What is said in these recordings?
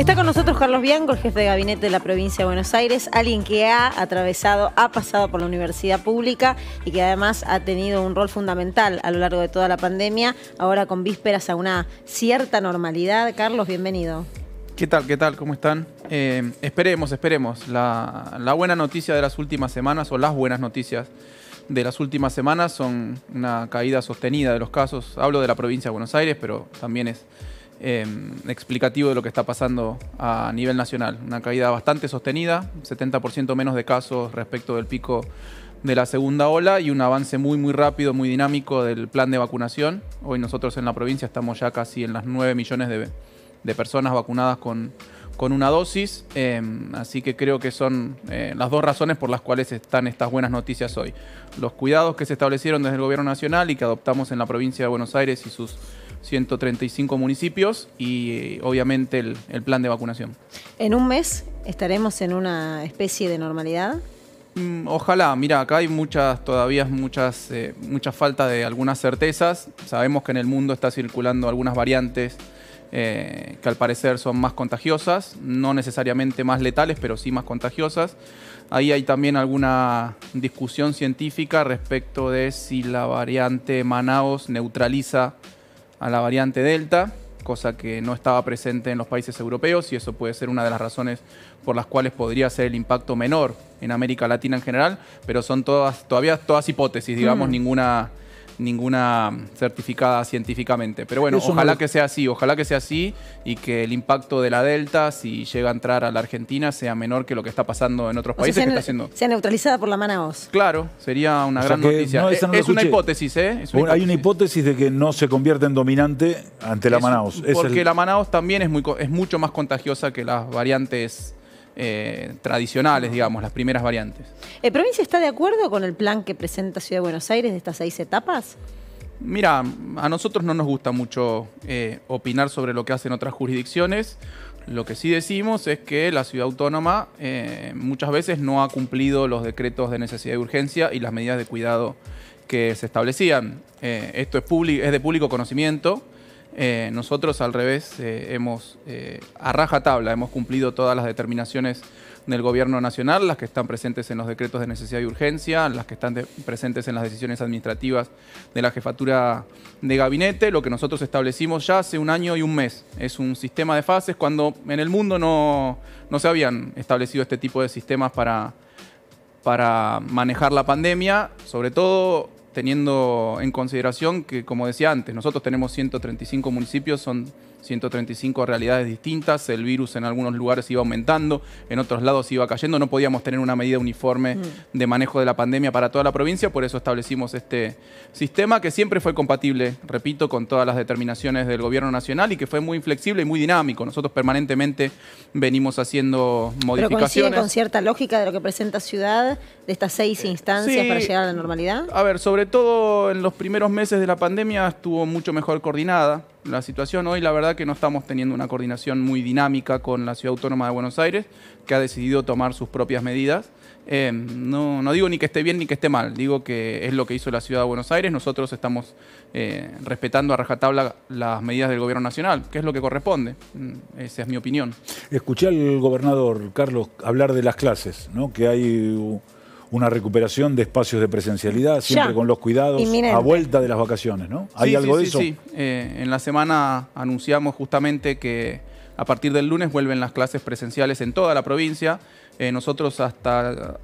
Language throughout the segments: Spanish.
Está con nosotros Carlos Bianco, el jefe de gabinete de la provincia de Buenos Aires, alguien que ha pasado por la universidad pública y que además ha tenido un rol fundamental a lo largo de toda la pandemia, ahora con vísperas a una cierta normalidad. Carlos, bienvenido. ¿Qué tal? ¿Qué tal? ¿Cómo están? Esperemos. La buena noticia de las últimas semanas, o las buenas noticias de las últimas semanas, son una caída sostenida de los casos. Hablo de la provincia de Buenos Aires, pero también es explicativo de lo que está pasando a nivel nacional. Una caída bastante sostenida, 70% menos de casos respecto del pico de la segunda ola y un avance muy rápido, muy dinámico del plan de vacunación. Hoy nosotros en la provincia estamos ya casi en las 9 millones de personas vacunadas con una dosis, así que creo que son las dos razones por las cuales están estas buenas noticias hoy. Los cuidados que se establecieron desde el gobierno nacional y que adoptamos en la provincia de Buenos Aires y sus 135 municipios y obviamente el plan de vacunación. ¿En un mes estaremos en una especie de normalidad? Ojalá. Mira, acá hay mucha falta de algunas certezas. Sabemos que en el mundo está circulando algunas variantes que al parecer son más contagiosas, no necesariamente más letales, pero sí más contagiosas. Ahí hay también alguna discusión científica respecto de si la variante Manaos neutraliza a la variante Delta, cosa que no estaba presente en los países europeos, y eso puede ser una de las razones por las cuales podría ser el impacto menor en América Latina en general, pero son todavía todas hipótesis, digamos, ninguna certificada científicamente. Pero bueno, ojalá que sea así y que el impacto de la Delta, si llega a entrar a la Argentina, sea menor que lo que está pasando en otros países. Sea neutralizada por la Manaos. Claro, sería una gran noticia. Es una hipótesis, ¿eh? Hay una hipótesis de que no se convierta en dominante ante la Manaos. Porque la Manaos también es mucho más contagiosa que las variantes tradicionales, digamos, las primeras variantes. ¿La provincia está de acuerdo con el plan que presenta Ciudad de Buenos Aires de estas 6 etapas? Mira, a nosotros no nos gusta mucho opinar sobre lo que hacen otras jurisdicciones. Lo que sí decimos es que la ciudad autónoma muchas veces no ha cumplido los decretos de necesidad y urgencia y las medidas de cuidado que se establecían. Esto es de público conocimiento. Nosotros al revés hemos a rajatabla hemos cumplido todas las determinaciones del gobierno nacional, las que están presentes en los decretos de necesidad y urgencia, las que están presentes en las decisiones administrativas de la jefatura de gabinete. Lo que nosotros establecimos ya hace un año y un mes es un sistema de fases cuando en el mundo no se habían establecido este tipo de sistemas para manejar la pandemia, sobre todo teniendo en consideración que, como decía antes, nosotros tenemos 135 municipios, son 135 realidades distintas, el virus en algunos lugares iba aumentando, en otros lados iba cayendo, no podíamos tener una medida uniforme de manejo de la pandemia para toda la provincia, por eso establecimos este sistema que siempre fue compatible, repito, con todas las determinaciones del gobierno nacional y que fue muy flexible y muy dinámico. Nosotros permanentemente venimos haciendo modificaciones. ¿Pero coincide con cierta lógica de lo que presenta Ciudad, de estas 6 instancias para llegar a la normalidad? A ver, sobre todo en los primeros meses de la pandemia estuvo mucho mejor coordinada la situación. Hoy la verdad que no estamos teniendo una coordinación muy dinámica con la Ciudad Autónoma de Buenos Aires, que ha decidido tomar sus propias medidas. No digo ni que esté bien ni que esté mal, digo que es lo que hizo la Ciudad de Buenos Aires. Nosotros estamos respetando a rajatabla las medidas del gobierno nacional, que es lo que corresponde. Esa es mi opinión. Escuché al gobernador, Carlos, hablar de las clases, ¿no? Que hay una recuperación de espacios de presencialidad, siempre con los cuidados, a vuelta de las vacaciones, ¿no? ¿Hay algo de eso? Sí. En la semana anunciamos justamente que a partir del lunes vuelven las clases presenciales en toda la provincia. Nosotros hasta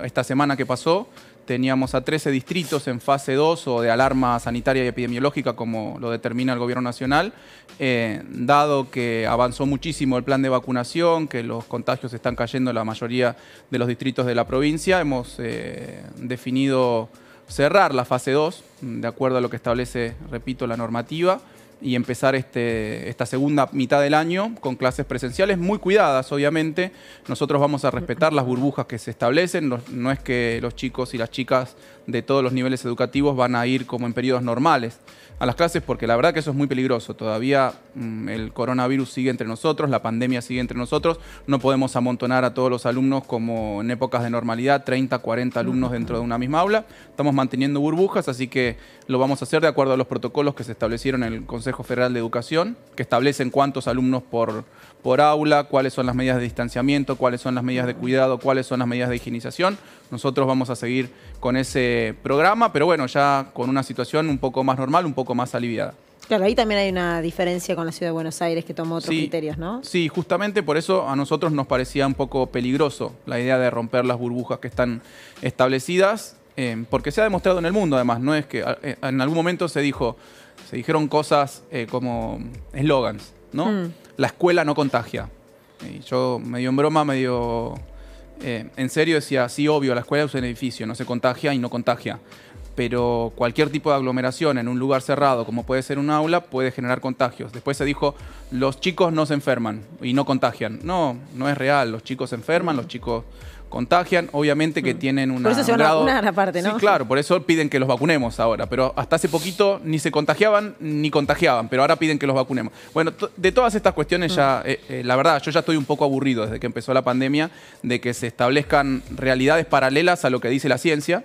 esta semana que pasó teníamos a 13 distritos en fase 2 o de alarma sanitaria y epidemiológica, como lo determina el gobierno nacional. Dado que avanzó muchísimo el plan de vacunación, que los contagios están cayendo en la mayoría de los distritos de la provincia, hemos definido cerrar la fase 2, de acuerdo a lo que establece, repito, la normativa, y empezar esta segunda mitad del año con clases presenciales muy cuidadas, obviamente. Nosotros vamos a respetar las burbujas que se establecen. No es que los chicos y las chicas de todos los niveles educativos van a ir como en periodos normales a las clases, porque la verdad que eso es muy peligroso. Todavía el coronavirus sigue entre nosotros, la pandemia sigue entre nosotros. No podemos amontonar a todos los alumnos como en épocas de normalidad, 30, 40 alumnos dentro de una misma aula. Estamos manteniendo burbujas, así que lo vamos a hacer de acuerdo a los protocolos que se establecieron en el Consejo Consejo Federal de Educación, que establecen cuántos alumnos por aula, cuáles son las medidas de distanciamiento, cuáles son las medidas de cuidado, cuáles son las medidas de higienización. Nosotros vamos a seguir con ese programa, pero bueno, ya con una situación un poco más normal, un poco más aliviada. Claro, ahí también hay una diferencia con la Ciudad de Buenos Aires que tomó otros criterios, ¿no? Sí, justamente por eso a nosotros nos parecía un poco peligroso la idea de romper las burbujas que están establecidas, porque se ha demostrado en el mundo además, no es que en algún momento se dijeron cosas como eslogans, ¿no? La escuela no contagia. Y yo medio en broma, medio en serio decía, sí, obvio, la escuela es un edificio, no se contagia y no contagia. Pero cualquier tipo de aglomeración en un lugar cerrado, como puede ser un aula, puede generar contagios. Después se dijo, los chicos no se enferman y no contagian. No, no es real. Los chicos se enferman, los chicos contagian. Obviamente que tienen un grado... Por eso se van a vacunar aparte, ¿no? Sí, claro, por eso piden que los vacunemos ahora. Pero hasta hace poquito ni se contagiaban ni contagiaban, pero ahora piden que los vacunemos. Bueno, de todas estas cuestiones ya, la verdad, yo ya estoy un poco aburrido desde que empezó la pandemia de que se establezcan realidades paralelas a lo que dice la ciencia.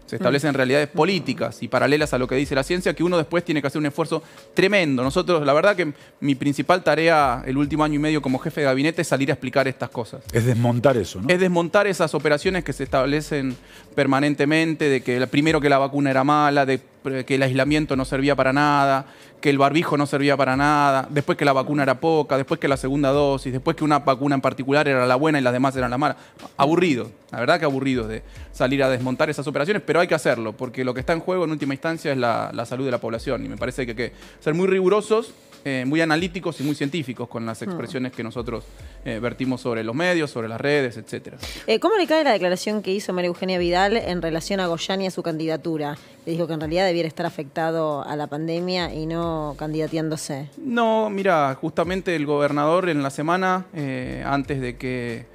Se establecen realidades políticas y paralelas a lo que dice la ciencia, que uno después tiene que hacer un esfuerzo tremendo. Nosotros, la verdad que mi principal tarea el último año y medio como jefe de gabinete es salir a explicar estas cosas. Es desmontar eso, ¿no? Es desmontar esas operaciones que se establecen permanentemente, de que primero que la vacuna era mala, de que el aislamiento no servía para nada, que el barbijo no servía para nada, después que la vacuna era poca, después que la segunda dosis, después que una vacuna en particular era la buena y las demás eran las malas. Aburrido, la verdad que aburrido de salir a desmontar esas operaciones, pero hay que hacerlo, porque lo que está en juego en última instancia es la salud de la población y me parece que hay que ser muy rigurosos, muy analíticos y muy científicos con las expresiones que nosotros vertimos sobre los medios, sobre las redes, etc. ¿Cómo le cae la declaración que hizo María Eugenia Vidal en relación a Goyán y a su candidatura? Le dijo que en realidad debiera estar afectado a la pandemia y no candidateándose. No, mira, justamente el gobernador en la semana, antes de que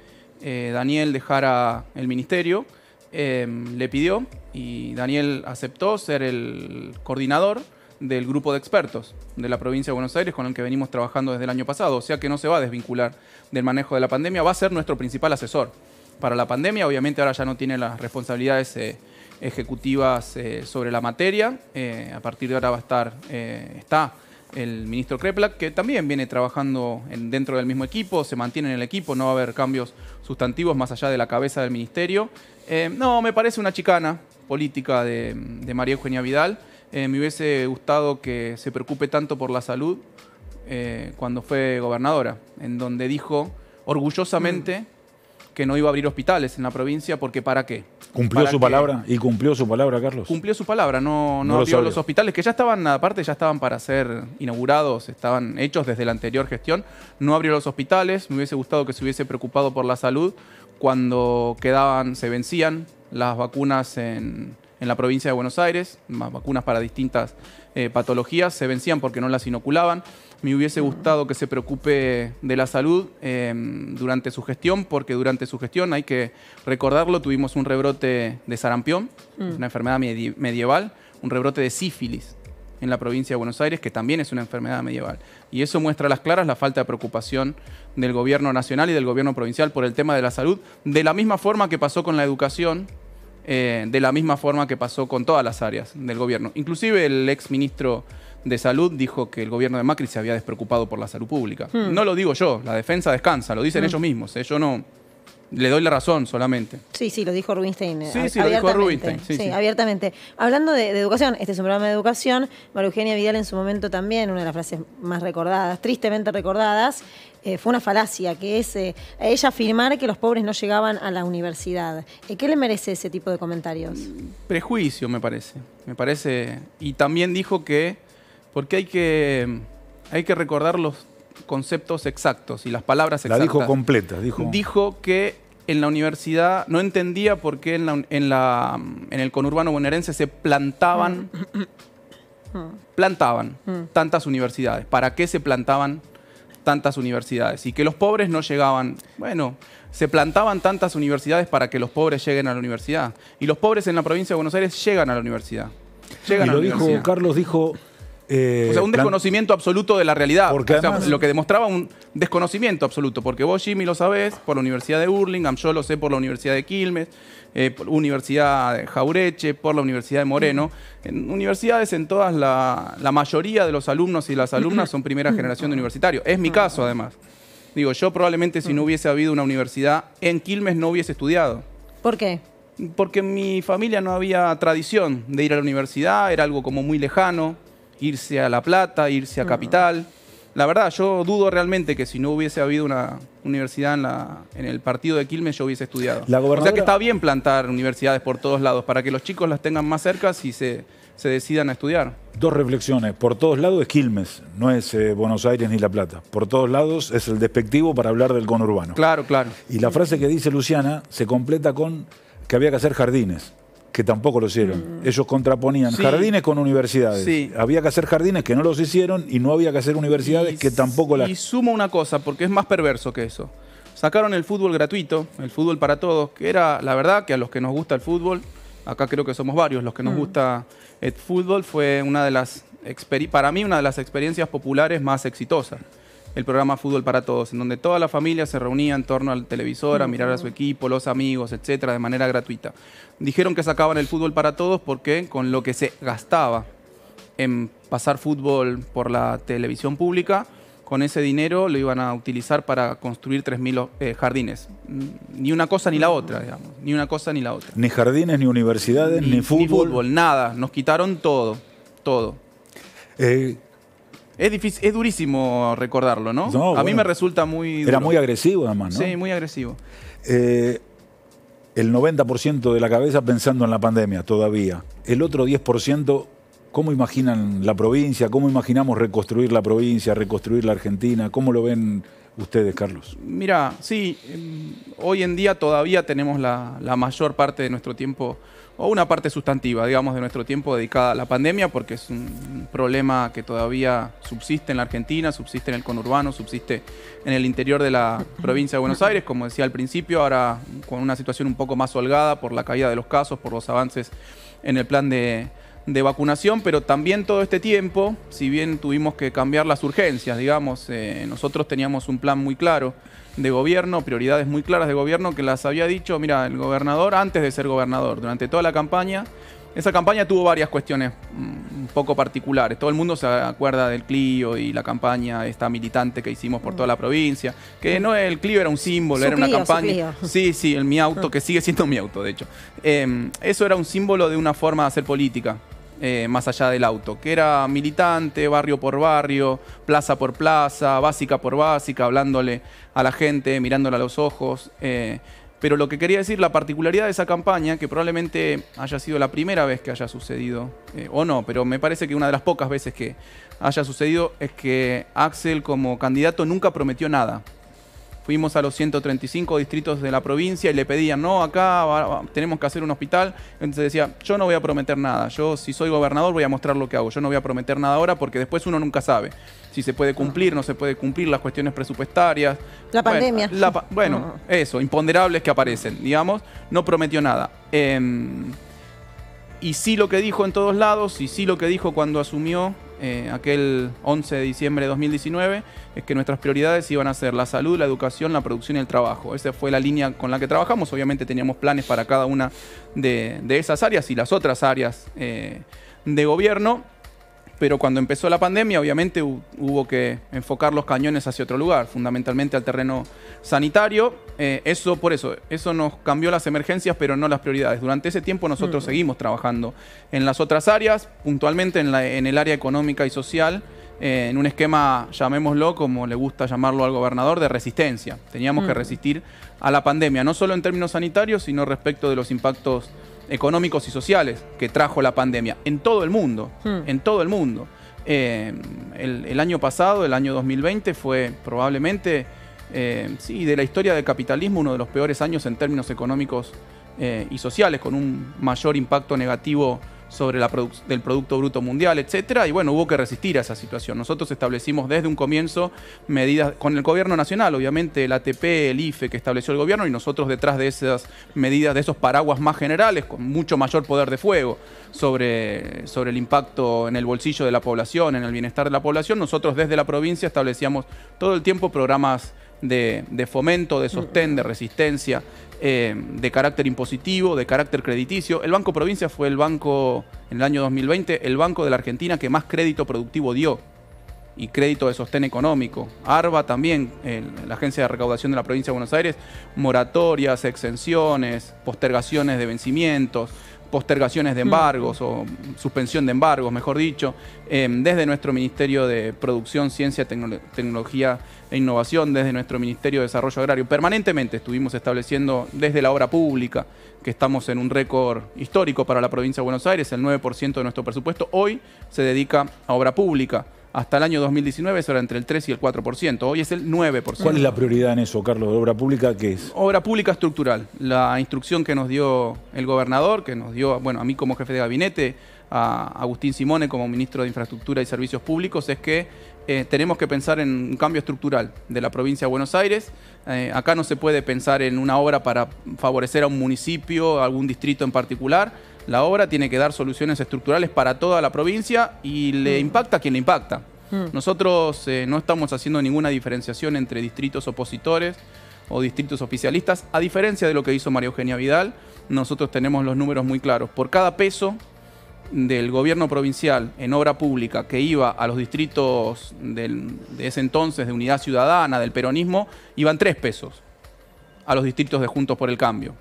Daniel dejara el ministerio, le pidió y Daniel aceptó ser el coordinador del grupo de expertos de la provincia de Buenos Aires con el que venimos trabajando desde el año pasado, o sea que no se va a desvincular del manejo de la pandemia, va a ser nuestro principal asesor para la pandemia. Obviamente ahora ya no tiene las responsabilidades ejecutivas sobre la materia, a partir de ahora va a estar, está el ministro Kreplak, que también viene trabajando dentro del mismo equipo, se mantiene en el equipo, no va a haber cambios sustantivos más allá de la cabeza del ministerio. No, me parece una chicana política de María Eugenia Vidal. Me hubiese gustado que se preocupe tanto por la salud cuando fue gobernadora, en donde dijo orgullosamente que no iba a abrir hospitales en la provincia, porque ¿para qué? ¿Cumplió su palabra? ¿Y cumplió su palabra, Carlos? Cumplió su palabra, no abrió los hospitales, que ya estaban, aparte ya estaban para ser inaugurados, estaban hechos desde la anterior gestión. No abrió los hospitales, me hubiese gustado que se hubiese preocupado por la salud cuando se vencían las vacunas en la provincia de Buenos Aires, más vacunas para distintas patologías, se vencían porque no las inoculaban. Me hubiese gustado que se preocupe de la salud durante su gestión, porque durante su gestión, hay que recordarlo, tuvimos un rebrote de sarampión, una enfermedad medieval, un rebrote de sífilis en la provincia de Buenos Aires, que también es una enfermedad medieval. Y eso muestra a las claras la falta de preocupación del gobierno nacional y del gobierno provincial por el tema de la salud, de la misma forma que pasó con la educación, de la misma forma que pasó con todas las áreas del gobierno. Inclusive el ex ministro de Salud dijo que el gobierno de Macri se había despreocupado por la salud pública. No lo digo yo, la defensa descansa, lo dicen ellos mismos. Yo no le doy la razón solamente. Sí, lo dijo Rubinstein. Sí, lo dijo Rubinstein. Sí, abiertamente. Hablando de educación, este es un programa de educación. María Eugenia Vidal en su momento también, una de las frases más recordadas, tristemente recordadas, fue una falacia, que es ella afirmar que los pobres no llegaban a la universidad. ¿Qué le merece ese tipo de comentarios? Prejuicio, me parece. Y también dijo que, porque hay que recordar los conceptos exactos y las palabras exactas. La dijo completa. Dijo que en la universidad no entendía por qué en el conurbano bonaerense se plantaban tantas universidades. ¿Para qué se plantaban tantas universidades? Y que los pobres no llegaban. Bueno, se plantaban tantas universidades para que los pobres lleguen a la universidad. Y los pobres en la provincia de Buenos Aires llegan a la universidad. Carlos dijo, O sea, un desconocimiento absoluto de la realidad. Porque además, lo que demostraba un desconocimiento absoluto. Porque vos, Jimmy, lo sabés por la Universidad de Hurlingham, yo lo sé por la Universidad de Quilmes, por la Universidad de Jaureche, por la Universidad de Moreno. En universidades, en todas, la mayoría de los alumnos y las alumnas son primera generación de universitarios. Es mi caso, además. Digo, yo probablemente si no hubiese habido una universidad en Quilmes no hubiese estudiado. ¿Por qué? Porque en mi familia no había tradición de ir a la universidad, era algo como muy lejano. Irse a La Plata, irse a Capital. La verdad, yo dudo realmente que si no hubiese habido una universidad en el partido de Quilmes, yo hubiese estudiado. O sea que está bien plantar universidades por todos lados, para que los chicos las tengan más cerca y se decidan a estudiar. Dos reflexiones. Por todos lados es Quilmes, no es Buenos Aires ni La Plata. Por todos lados es el despectivo para hablar del conurbano. Claro, claro. Y la frase que dice Luciana se completa con que había que hacer jardines, que tampoco lo hicieron. Ellos contraponían jardines con universidades. Sí. Había que hacer jardines que no los hicieron y no había que hacer universidades que tampoco las... Y sumo una cosa, porque es más perverso que eso. Sacaron el fútbol gratuito, el fútbol para todos, que era, la verdad, que a los que nos gusta el fútbol, acá creo que somos varios los que nos gusta el fútbol, fue una de las, para mí, una de las experiencias populares más exitosas. El programa Fútbol para Todos, en donde toda la familia se reunía en torno al televisor a mirar a su equipo, los amigos, etcétera, de manera gratuita. Dijeron que sacaban el Fútbol para Todos porque con lo que se gastaba en pasar fútbol por la televisión pública, con ese dinero lo iban a utilizar para construir 3.000 jardines. Ni una cosa ni la otra, digamos. Ni una cosa ni la otra. Ni jardines, ni universidades, ni fútbol. Ni fútbol, nada. Nos quitaron todo, todo. Es difícil, es durísimo recordarlo, ¿no? A mí me resulta muy duro. Era muy agresivo, además, ¿no? Sí, muy agresivo. El 90% de la cabeza pensando en la pandemia todavía. El otro 10%, ¿cómo imaginan la provincia? ¿Cómo imaginamos reconstruir la provincia, reconstruir la Argentina? ¿Cómo lo ven ustedes, Carlos? Mira, sí, hoy en día todavía tenemos la mayor parte de nuestro tiempo, o una parte sustantiva, digamos, de nuestro tiempo dedicada a la pandemia, porque es un problema que todavía subsiste en la Argentina, subsiste en el conurbano, subsiste en el interior de la provincia de Buenos Aires, como decía al principio, ahora con una situación un poco más holgada por la caída de los casos, por los avances en el plan de vacunación, pero también todo este tiempo, si bien tuvimos que cambiar las urgencias, digamos, nosotros teníamos un plan muy claro de gobierno, prioridades muy claras de gobierno que las había dicho, mira, el gobernador antes de ser gobernador, durante toda la campaña. Esa campaña tuvo varias cuestiones un poco particulares. Todo el mundo se acuerda del Clio y la campaña esta militante que hicimos por toda la provincia, que no, el Clio era un símbolo, era una campaña. Sí, sí, mi auto, que sigue siendo mi auto, de hecho. Eso era un símbolo de una forma de hacer política. Más allá del auto, que era militante, barrio por barrio, plaza por plaza, básica por básica, hablándole a la gente, mirándole a los ojos. Pero lo que quería decir, la particularidad de esa campaña, que probablemente haya sido la primera vez que haya sucedido, o no, pero me parece que una de las pocas veces que haya sucedido, es que Axel como candidato nunca prometió nada. Fuimos a los 135 distritos de la provincia y le pedían, no, acá tenemos que hacer un hospital. Entonces decía, yo no voy a prometer nada. Yo, si soy gobernador, voy a mostrar lo que hago. Yo no voy a prometer nada ahora porque después uno nunca sabe si se puede cumplir, no se puede cumplir, las cuestiones presupuestarias. La pandemia. Bueno, eso, imponderables que aparecen, digamos. No prometió nada. Y sí lo que dijo en todos lados, y sí lo que dijo cuando asumió aquel 11 de diciembre de 2019, es que nuestras prioridades iban a ser la salud, la educación, la producción y el trabajo. Esa fue la línea con la que trabajamos. Obviamente teníamos planes para cada una de esas áreas y las otras áreas de gobierno. Pero cuando empezó la pandemia, obviamente hubo que enfocar los cañones hacia otro lugar, fundamentalmente al terreno sanitario. Eso nos cambió las emergencias, pero no las prioridades. Durante ese tiempo nosotros seguimos trabajando en las otras áreas, puntualmente en el área económica y social, en un esquema, llamémoslo, como le gusta llamarlo al gobernador, de resistencia. Teníamos que resistir a la pandemia, no solo en términos sanitarios, sino respecto de los impactos económicos y sociales que trajo la pandemia en todo el mundo, en todo el mundo. El año pasado, el año 2020, fue probablemente, de la historia del capitalismo, uno de los peores años en términos económicos y sociales, con un mayor impacto negativo del Producto Bruto Mundial, etcétera, y bueno, hubo que resistir a esa situación. Nosotros establecimos desde un comienzo medidas con el gobierno nacional, obviamente el ATP, el IFE que estableció el gobierno, y nosotros detrás de esas medidas, de esos paraguas más generales, con mucho mayor poder de fuego sobre el impacto en el bolsillo de la población, en el bienestar de la población, nosotros desde la provincia establecíamos todo el tiempo programas de fomento, de sostén, de resistencia, de carácter impositivo, de carácter crediticio. El Banco Provincia fue el banco, en el año 2020, el banco de la Argentina que más crédito productivo dio y crédito de sostén económico. ARBA también, la Agencia de Recaudación de la Provincia de Buenos Aires, moratorias, exenciones, postergaciones de vencimientos, postergaciones de embargos o suspensión de embargos, mejor dicho, desde nuestro Ministerio de Producción, Ciencia, Tecnología e Innovación, desde nuestro Ministerio de Desarrollo Agrario. Permanentemente estuvimos estableciendo desde la obra pública, que estamos en un récord histórico para la provincia de Buenos Aires, el 9% de nuestro presupuesto hoy se dedica a obra pública. Hasta el año 2019 eso era entre el 3 y el 4%, hoy es el 9%. ¿Cuál es la prioridad en eso, Carlos, de obra pública? ¿Qué es? Obra pública estructural. La instrucción que nos dio el gobernador, que nos dio, bueno, a mí como jefe de gabinete, a Agustín Simone como ministro de Infraestructura y Servicios Públicos, es que tenemos que pensar en un cambio estructural de la provincia de Buenos Aires. Acá no se puede pensar en una obra para favorecer a un municipio, a algún distrito en particular. La obra tiene que dar soluciones estructurales para toda la provincia y le impacta a quien le impacta. Nosotros no estamos haciendo ninguna diferenciación entre distritos opositores o distritos oficialistas. A diferencia de lo que hizo María Eugenia Vidal, nosotros tenemos los números muy claros. Por cada peso del gobierno provincial en obra pública que iba a los distritos de ese entonces de Unidad Ciudadana, del peronismo, iban 3 pesos a los distritos de Juntos por el Cambio.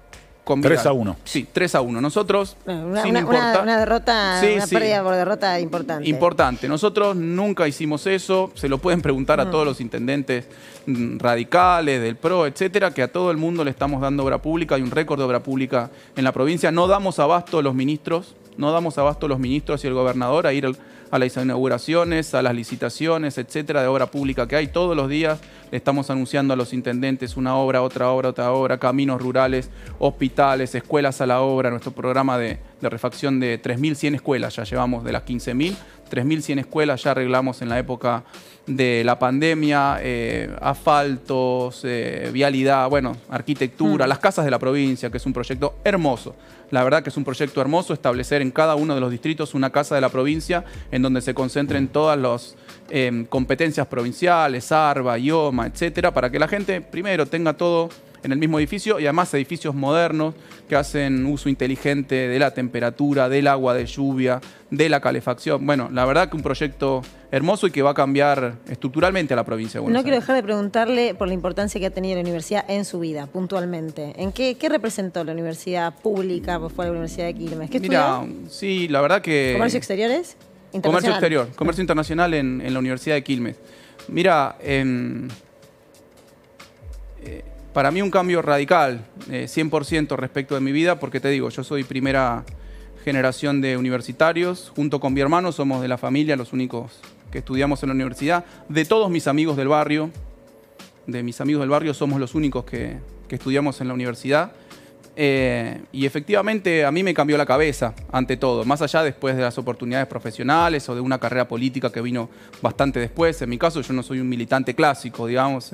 3-1. Sí, 3-1. Nosotros, una derrota, sí, una pérdida por derrota importante. Importante. Nosotros nunca hicimos eso. Se lo pueden preguntar a todos los intendentes radicales, del PRO, etcétera, que a todo el mundo le estamos dando obra pública. Hay un récord de obra pública en la provincia. No damos abasto a los ministros, y el gobernador a ir a las inauguraciones, a las licitaciones, etcétera, de obra pública que hay. Todos los días le estamos anunciando a los intendentes una obra, otra obra, otra obra, caminos rurales, hospitales, escuelas a la obra. Nuestro programa de refacción de 3.100 escuelas, ya llevamos de las 15.000, 3.100 escuelas ya arreglamos en la época de la pandemia, asfaltos, vialidad, bueno, arquitectura, las casas de la provincia, que es un proyecto hermoso. La verdad que es un proyecto hermoso establecer en cada uno de los distritos una casa de la provincia en donde se concentren todas las competencias provinciales, ARBA, IOMA, etcétera, para que la gente primero tenga todo en el mismo edificio y además edificios modernos que hacen uso inteligente de la temperatura, del agua de lluvia, de la calefacción. Bueno, la verdad que un proyecto hermoso y que va a cambiar estructuralmente a la provincia de Buenos Aires. No quiero dejar de preguntarle por la importancia que ha tenido la universidad en su vida, puntualmente. ¿En qué representó la universidad pública, pues fue la Universidad de Quilmes? ¿Qué estudió? Sí, la verdad que... ¿Comercio exteriores? Comercio exterior, comercio internacional en la Universidad de Quilmes. Mira, para mí un cambio radical, 100% respecto de mi vida, porque te digo, yo soy primera generación de universitarios, junto con mi hermano somos de la familia los únicos que estudiamos en la universidad. De todos mis amigos del barrio, somos los únicos que estudiamos en la universidad. Y efectivamente a mí me cambió la cabeza, ante todo, más allá después de las oportunidades profesionales o de una carrera política que vino bastante después. En mi caso yo no soy un militante clásico, digamos,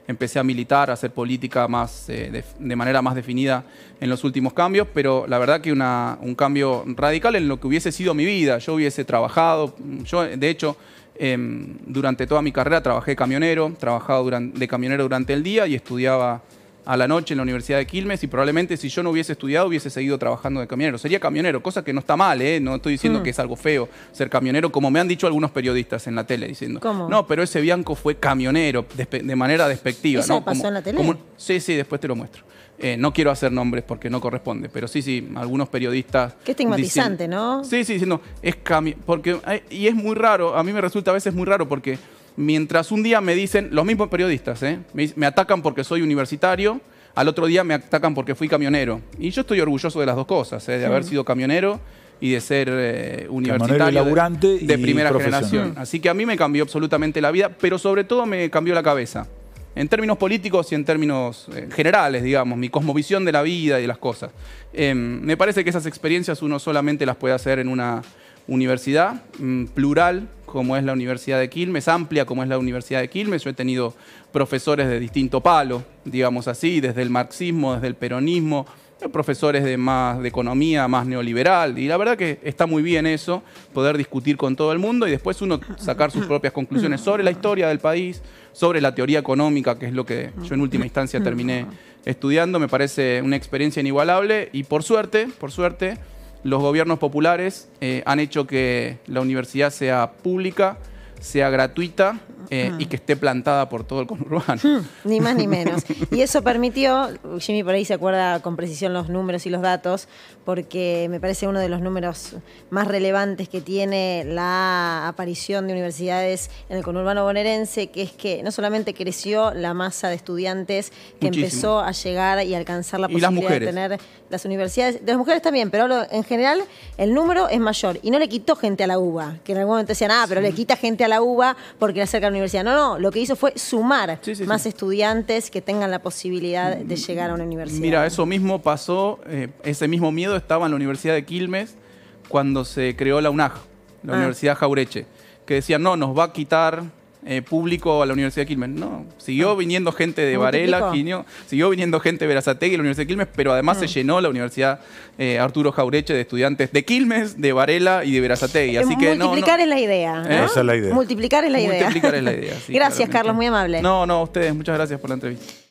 empecé a militar, a hacer política más, de manera más definida en los últimos cambios, pero la verdad que un cambio radical en lo que hubiese sido mi vida. Yo hubiese trabajado, de hecho, durante toda mi carrera trabajé de camionero durante el día y estudiaba a la noche en la Universidad de Quilmes, y probablemente si yo no hubiese estudiado hubiese seguido trabajando de camionero. Sería camionero, cosa que no está mal, no estoy diciendo que es algo feo ser camionero, como me han dicho algunos periodistas en la tele, diciendo, ¿cómo? No, pero ese Bianco fue camionero, de manera despectiva. ¿Eso ¿no? pasó en la tele? Sí, después te lo muestro. No quiero hacer nombres porque no corresponde, pero sí, algunos periodistas... Qué estigmatizante, ¿no? Sí, diciendo, porque y es muy raro, a mí me resulta a veces muy raro porque mientras un día me dicen, los mismos periodistas, me atacan porque soy universitario, al otro día me atacan porque fui camionero. Y yo estoy orgulloso de las dos cosas, de haber sido camionero y de ser universitario laburante de primera generación. Así que a mí me cambió absolutamente la vida, pero sobre todo me cambió la cabeza. en términos políticos y en términos generales, digamos, mi cosmovisión de la vida y de las cosas. Me parece que esas experiencias uno solamente las puede hacer en una universidad plural, como es la Universidad de Quilmes, amplia como es la Universidad de Quilmes. Yo he tenido profesores de distinto palo, digamos así, desde el marxismo, desde el peronismo, profesores de economía, más neoliberal, y la verdad que está muy bien eso, poder discutir con todo el mundo y después uno sacar sus propias conclusiones sobre la historia del país, sobre la teoría económica, que es lo que yo en última instancia terminé estudiando. Me parece una experiencia inigualable y por suerte, los gobiernos populares han hecho que la universidad sea pública, sea gratuita y que esté plantada por todo el conurbano. Ni más ni menos. Y eso permitió, Jimmy por ahí se acuerda con precisión los números y los datos, porque me parece uno de los números más relevantes que tiene la aparición de universidades en el conurbano bonaerense, que es que no solamente creció la masa de estudiantes que empezó a llegar y alcanzar la posibilidad de tener las universidades, de las mujeres también, pero hablo en general, el número es mayor y no le quitó gente a la UBA, que en algún momento decían, pero le quita gente a la UBA porque le acerca a la universidad. No, lo que hizo fue sumar más estudiantes que tengan la posibilidad de llegar a una universidad. Mira, eso mismo pasó, ese mismo miedo estaba en la Universidad de Quilmes cuando se creó la UNAJ, la Universidad Jaureche, que decían, no, nos va a quitar público a la Universidad de Quilmes. No, siguió viniendo gente de Varela, siguió viniendo gente de Berazategui a la Universidad de Quilmes, pero además se llenó la Universidad Arturo Jaureche de estudiantes de Quilmes, de Varela y de Berazategui. Así que multiplicar es la idea, ¿no? Esa es la idea. Multiplicar es la idea. Multiplicar es la idea, sí, Gracias, claramente. Carlos, muy amable. No, a ustedes, muchas gracias por la entrevista.